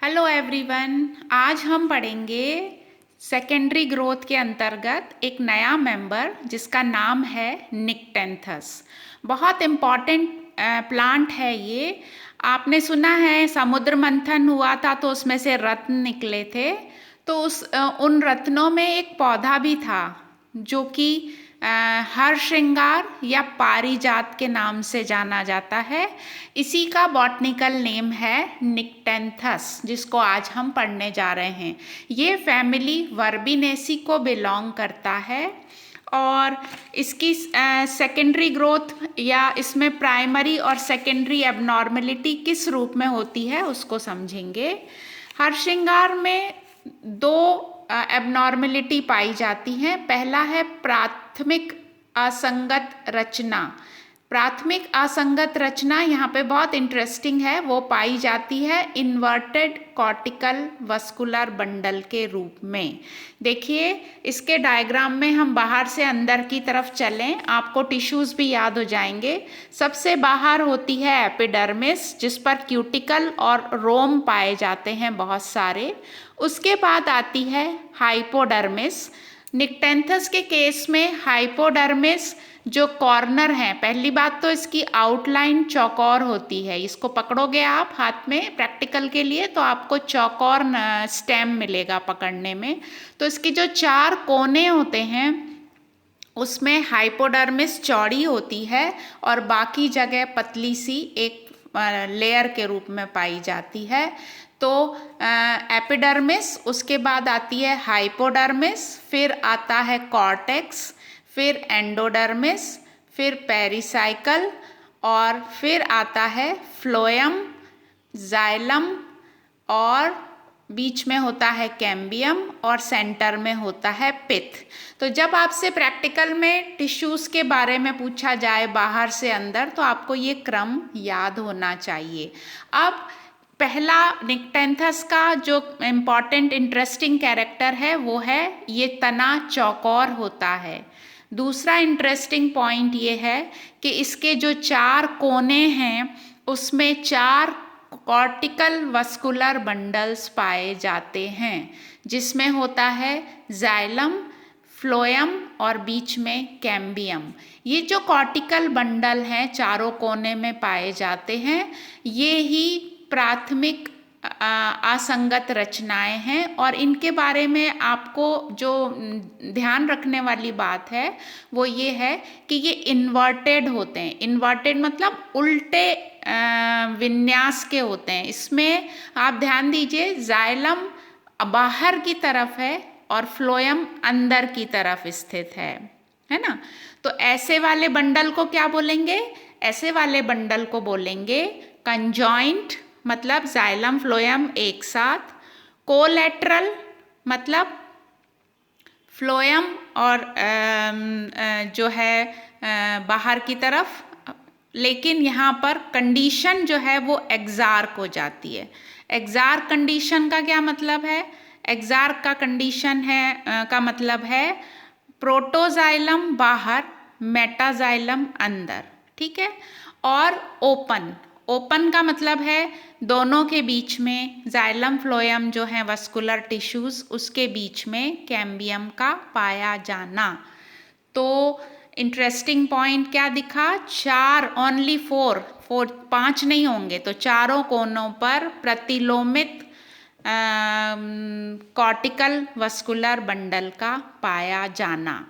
Hello everyone. आज हम पढ़ेंगे सेकेंडरी ग्रोथ के अंतर्गत एक नया मेंबर जिसका नाम है निक्टेंथस। बहुत इम्पॉर्टेंट प्लांट है ये। आपने सुना है समुद्र मंथन हुआ था तो उसमें से रत्न निकले थे। तो उन रत्नों में एक पौधा भी था जो कि हरश्रृंगार या पारिजात के नाम से जाना जाता है। इसी का बॉटनिकल नेम है निक्टेंथस, जिसको आज हम पढ़ने जा रहे हैं। ये फैमिली वर्बिनेसी को बिलोंग करता है और इसकी सेकेंडरी ग्रोथ या इसमें प्राइमरी और सेकेंडरी एबनॉर्मेलिटी किस रूप में होती है उसको समझेंगे। हरश्रृंगार में दो एबनॉर्मेलिटी पाई जाती हैं। पहला है प्राथमिक असंगत रचना। प्राथमिक असंगत रचना यहाँ पे बहुत इंटरेस्टिंग है। वो पाई जाती है इन्वर्टेड कॉर्टिकल वस्कुलर बंडल के रूप में। देखिए इसके डायग्राम में हम बाहर से अंदर की तरफ चलें, आपको टिश्यूज भी याद हो जाएंगे। सबसे बाहर होती है एपिडर्मिस, जिस पर क्यूटिकल और रोम पाए जाते हैं बहुत सारे। उसके बाद आती है हाइपोडर्मिस। निक्टेंथस के केस में हाइपोडर्मिस जो कॉर्नर है, पहली बात तो इसकी आउटलाइन चौकोर होती है। इसको पकड़ोगे आप हाथ में प्रैक्टिकल के लिए तो आपको चौकोर स्टेम मिलेगा पकड़ने में। तो इसकी जो चार कोने होते हैं उसमें हाइपोडर्मिस चौड़ी होती है और बाकी जगह पतली सी एक लेयर के रूप में पाई जाती है। तो एपिडर्मिस, उसके बाद आती है हाइपोडर्मिस, फिर आता है कॉर्टेक्स, फिर एंडोडर्मिस, फिर पेरिसाइकल और फिर आता है फ्लोएम, जाइलम और बीच में होता है कैम्बियम और सेंटर में होता है पिथ। तो जब आपसे प्रैक्टिकल में टिश्यूज के बारे में पूछा जाए बाहर से अंदर तो आपको ये क्रम याद होना चाहिए। अब पहला निक्टेंथस का जो इम्पॉर्टेंट इंटरेस्टिंग कैरेक्टर है वो है ये तना चौकोर होता है। दूसरा इंटरेस्टिंग पॉइंट ये है कि इसके जो चार कोने हैं उसमें चार कॉर्टिकल वस्कुलर बंडल्स पाए जाते हैं, जिसमें होता है जाइलम, फ्लोएम और बीच में कैम्बियम। ये जो कॉर्टिकल बंडल हैं चारों कोने में पाए जाते हैं, ये ही प्राथमिक असंगत रचनाएं हैं। और इनके बारे में आपको जो ध्यान रखने वाली बात है वो ये है कि ये इन्वर्टेड होते हैं। इन्वर्टेड मतलब उल्टे विन्यास के होते हैं। इसमें आप ध्यान दीजिए, जाइलम बाहर की तरफ है और फ्लोएम अंदर की तरफ स्थित है ना। तो ऐसे वाले बंडल को क्या बोलेंगे? ऐसे वाले बंडल को बोलेंगे कंजॉइंट, मतलब जाइलम फ्लोएम एक साथ। कोलैटरल मतलब फ्लोएम और जो है बाहर की तरफ, लेकिन यहाँ पर कंडीशन जो है वो एक्सार्क हो जाती है। एक्सार्क कंडीशन का क्या मतलब है? एक्सार्क का कंडीशन है का मतलब है प्रोटोजाइलम बाहर, मेटाजाइलम अंदर, ठीक है। और ओपन, ओपन का मतलब है दोनों के बीच में जाइलम फ्लोएम जो है वस्कुलर टिश्यूज, उसके बीच में कैम्बियम का पाया जाना। तो इंटरेस्टिंग पॉइंट क्या दिखा? चार, ओनली फोर, पांच नहीं होंगे तो चारों कोनों पर प्रतिलोमित कॉर्टिकल वस्कुलर बंडल का पाया जाना।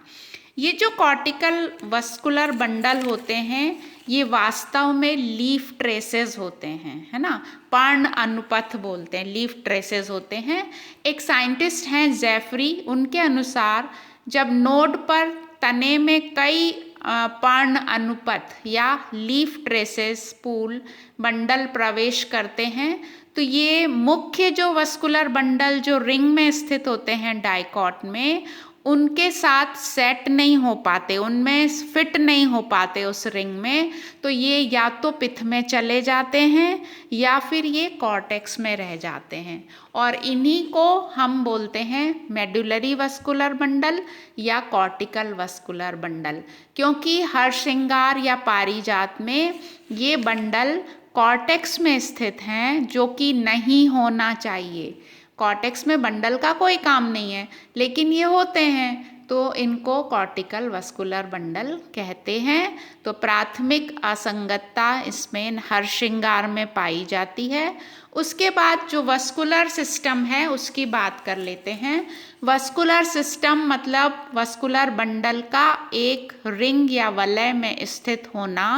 ये जो कॉर्टिकल वस्कुलर बंडल होते हैं ये वास्तव में लीफ ट्रेसेस होते हैं, है ना। पर्ण अनुपथ बोलते हैं, लीफ ट्रेसेस होते हैं। एक साइंटिस्ट हैं जेफरी, उनके अनुसार जब नोड पर तने में कई पर्ण अनुपथ या लीफ ट्रेसेस पूल बंडल प्रवेश करते हैं तो ये मुख्य जो वस्कुलर बंडल जो रिंग में स्थित होते हैं डाइकॉट में, उनके साथ सेट नहीं हो पाते, उनमें फिट नहीं हो पाते उस रिंग में। तो ये या तो पिथ में चले जाते हैं या फिर ये कॉर्टेक्स में रह जाते हैं और इन्हीं को हम बोलते हैं मेडुलरी वस्कुलर बंडल या कॉर्टिकल वस्कुलर बंडल। क्योंकि हरश्रृंगार या पारिजात में ये बंडल कॉर्टेक्स में स्थित हैं, जो कि नहीं होना चाहिए। कॉर्टेक्स में बंडल का कोई काम नहीं है, लेकिन ये होते हैं, तो इनको कॉर्टिकल वस्कुलर बंडल कहते हैं। तो प्राथमिक असंगतता इसमें हरशिंगार में पाई जाती है। उसके बाद जो वस्कुलर सिस्टम है उसकी बात कर लेते हैं। वस्कुलर सिस्टम मतलब वस्कुलर बंडल का एक रिंग या वलय में स्थित होना।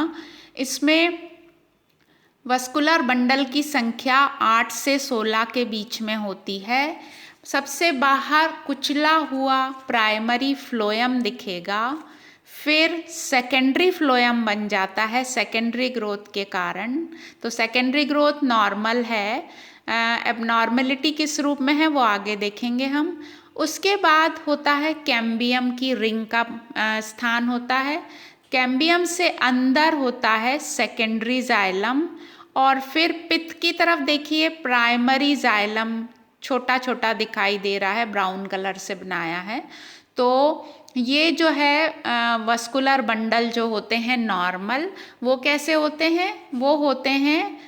इसमें वस्कुलर बंडल की संख्या 8 से 16 के बीच में होती है। सबसे बाहर कुचला हुआ प्राइमरी फ्लोएम दिखेगा, फिर सेकेंडरी फ्लोएम बन जाता है सेकेंडरी ग्रोथ के कारण। तो सेकेंडरी ग्रोथ नॉर्मल है, एबनॉर्मेलिटी किस रूप में है वो आगे देखेंगे हम। उसके बाद होता है कैम्बियम की रिंग का स्थान होता है। कैम्बियम से अंदर होता है सेकेंडरी जाइलम, और फिर पित्त की तरफ देखिए प्राइमरी जाइलम छोटा छोटा दिखाई दे रहा है, ब्राउन कलर से बनाया है। तो ये जो है वस्कुलर बंडल जो होते हैं नॉर्मल, वो कैसे होते हैं? वो होते हैं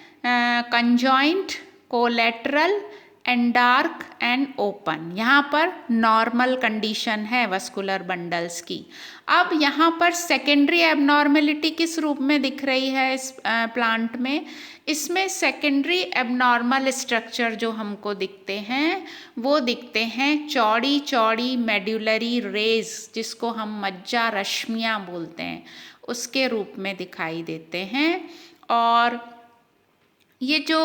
conjoint, collateral and dark and open. यहाँ पर नॉर्मल कंडीशन है वस्कुलर बंडल्स की। अब यहाँ पर सेकेंडरी एबनॉर्मेलिटी किस रूप में दिख रही है इस प्लांट में? इसमें सेकेंडरी एबनॉर्मल स्ट्रक्चर जो हमको दिखते हैं वो दिखते हैं चौड़ी चौड़ी मेड्यूलरी रेज, जिसको हम मज्जा रश्मियाँ बोलते हैं, उसके रूप में दिखाई देते हैं। और ये जो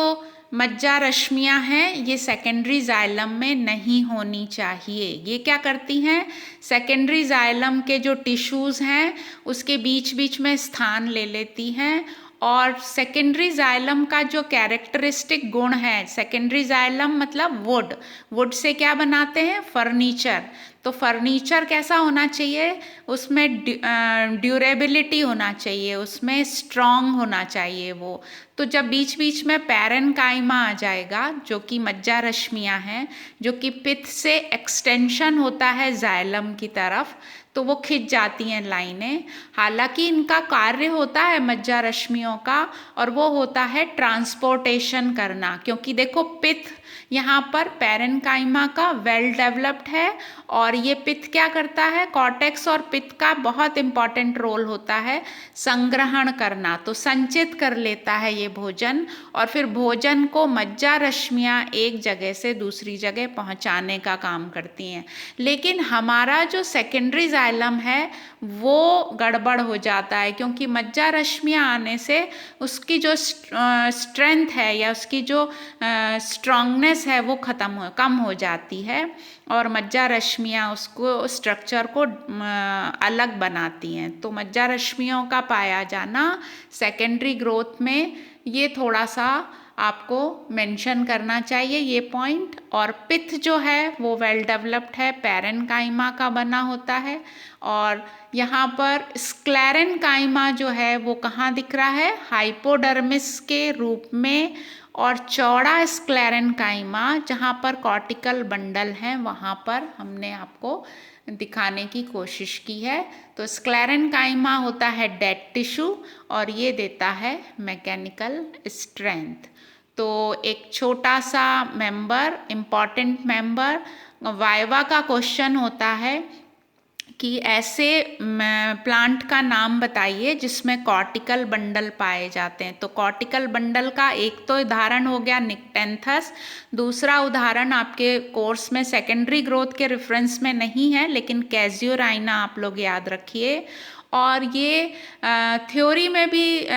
मज्जा रश्मियाँ हैं ये सेकेंडरी जाइलम में नहीं होनी चाहिए। ये क्या करती हैं? सेकेंडरी जाइलम के जो टिश्यूज़ हैं उसके बीच बीच में स्थान ले लेती हैं। और सेकेंडरी जाइलम का जो कैरेक्टरिस्टिक गुण है, सेकेंडरी जाइलम मतलब वुड, वुड से क्या बनाते हैं? फर्नीचर। तो फर्नीचर कैसा होना चाहिए? उसमें ड्यूरेबिलिटी होना चाहिए, उसमें स्ट्रॉन्ग होना चाहिए वो। तो जब बीच बीच में पैरेन्काइमा आ जाएगा, जो कि मज्जा रश्मियाँ हैं, जो कि पित्त से एक्सटेंशन होता है जाइलम की तरफ, तो वो खिंच जाती हैं लाइनें। हालांकि इनका कार्य होता है मज्जा रश्मियों का, और वो होता है ट्रांसपोर्टेशन करना, क्योंकि देखो पित्त यहाँ पर पैरेन्काइमा का वेल डेवलप्ड है, और ये पित्त क्या करता है? कॉर्टेक्स और पित्त का बहुत इंपॉर्टेंट रोल होता है संग्रहण करना। तो संचित कर लेता है ये भोजन, और फिर भोजन को मज्जा रश्मियाँ एक जगह से दूसरी जगह पहुँचाने का काम करती हैं। लेकिन हमारा जो सेकेंडरी जाइलम है वो गड़बड़ हो जाता है, क्योंकि मज्जा रश्मियाँ आने से उसकी जो स्ट्रेंथ है या उसकी जो स्ट्रॉन्गनेस है वो कम हो जाती है, और मज्जा रश्मियाँ उसको स्ट्रक्चर को अलग बनाती हैं। तो मज्जा रश्मियों का पाया जाना सेकेंडरी ग्रोथ में ये थोड़ा सा आपको मेंशन करना चाहिए ये पॉइंट। और पित्त जो है वो वेल डेवलप्ड है, पैरेन्काइमा का बना होता है। और यहाँ पर स्क्लेरेन्काइमा जो है वो कहाँ दिख रहा है? हाइपोडर्मिस के रूप में, और चौड़ा स्क्लेरेन्काइमा जहाँ पर कॉर्टिकल बंडल हैं वहाँ पर हमने आपको दिखाने की कोशिश की है। तो स्क्लेरेन्काइमा होता है डेड टिश्यू, और ये देता है मैकेनिकल स्ट्रेंथ। तो एक छोटा सा मेंबर, इम्पॉर्टेंट मेंबर, वाइवा का क्वेश्चन होता है कि ऐसे प्लांट का नाम बताइए जिसमें कॉर्टिकल बंडल पाए जाते हैं। तो कॉर्टिकल बंडल का एक तो उदाहरण हो गया निक्टेंथस, दूसरा उदाहरण आपके कोर्स में सेकेंडरी ग्रोथ के रेफरेंस में नहीं है, लेकिन कैज़ुराइना आप लोग याद रखिए। और ये थ्योरी में भी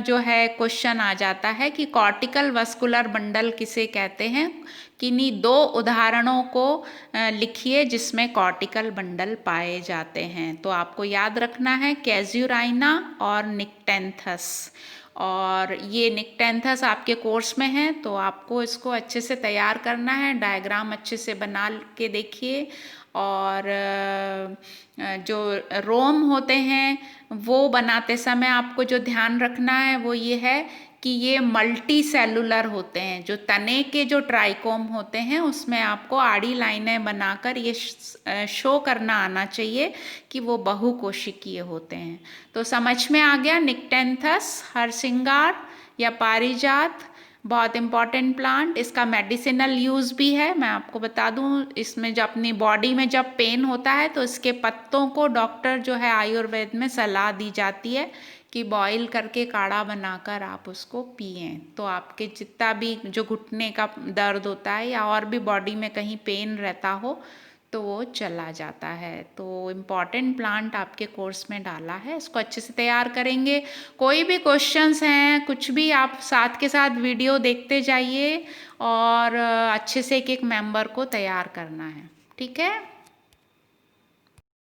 जो है क्वेश्चन आ जाता है कि कॉर्टिकल वस्कुलर बंडल किसे कहते हैं, किन्हीं दो उदाहरणों को लिखिए जिसमें कॉर्टिकल बंडल पाए जाते हैं। तो आपको याद रखना है कैज़ुराइना और निक्टेंथस। और ये निक्टेंथस आपके कोर्स में है, तो आपको इसको अच्छे से तैयार करना है, डायग्राम अच्छे से बना के देखिए। और जो रोम होते हैं वो बनाते समय आपको जो ध्यान रखना है वो ये है कि ये मल्टी सेलुलर होते हैं। जो तने के जो ट्राइकोम होते हैं उसमें आपको आड़ी लाइनें बनाकर ये शो करना आना चाहिए कि वो बहुकोशिकीय होते हैं। तो समझ में आ गया निक्टेंथस, हरसिंगार, या पारिजात, बहुत इम्पॉर्टेंट प्लांट। इसका मेडिसिनल यूज़ भी है। मैं आपको बता दूं, इसमें जब अपनी बॉडी में जब पेन होता है तो इसके पत्तों को डॉक्टर जो है आयुर्वेद में सलाह दी जाती है कि बॉईल करके काढ़ा बनाकर आप उसको पिएं, तो आपके जितना भी जो घुटने का दर्द होता है या और भी बॉडी में कहीं पेन रहता हो तो वो चला जाता है। तो इम्पॉर्टेंट प्लांट आपके कोर्स में डाला है, इसको अच्छे से तैयार करेंगे। कोई भी क्वेश्चंस हैं, कुछ भी, आप साथ के साथ वीडियो देखते जाइए और अच्छे से एक एक मेंबर को तैयार करना है। ठीक है।